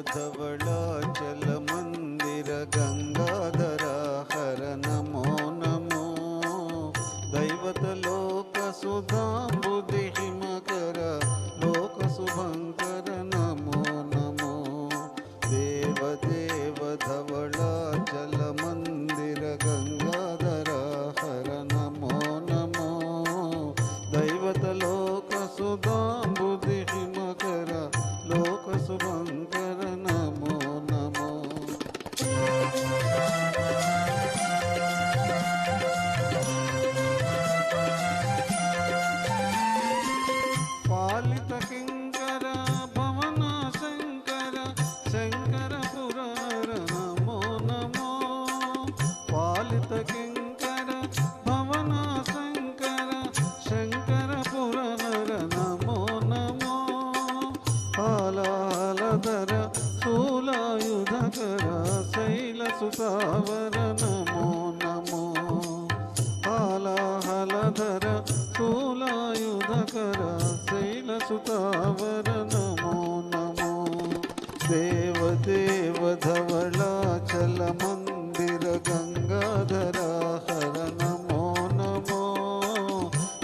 धवलाचल मंदिर गंगाधरा हर नमो नमो दैवत लोक सुधांबुधि हिमकर लोक शुभंकर नमो नमो देव देव धवलाचल मंदिर गंगाधरा हर नमो नमो दैवत लोक सुधांबुधि हिमकर लोक शुभंकर नमो नमो पालित किंकर भवन शंकर शंकर पुरार नमो नमो पालित किंकर भवन शंकर शंकर पुरार नमो नमो हालालधर शूलायुधकर शैलसुतावर नमो नमो हालाहलधर शूलायुधकर शैलसुतावर नमो नमो देव देव धवलाचल मंदिर गंगाधरा हर नमो नमो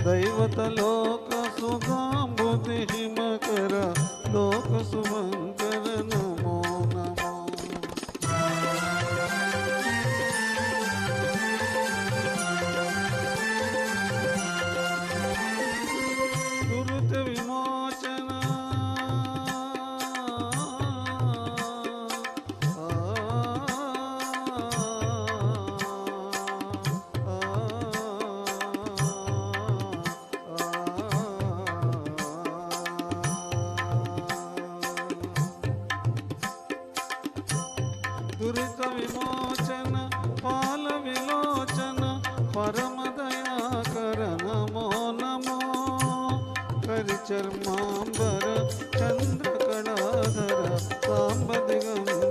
दैवत लोक सुधांबुधि हिमकर लोक शुभंकर नमो नमो दुरित विमोचन दुरित विमोचन पाल विलोचन परम दयाकर नमो नमो कर चर्मांबर चंद्र कलाधर सांब दिगंबर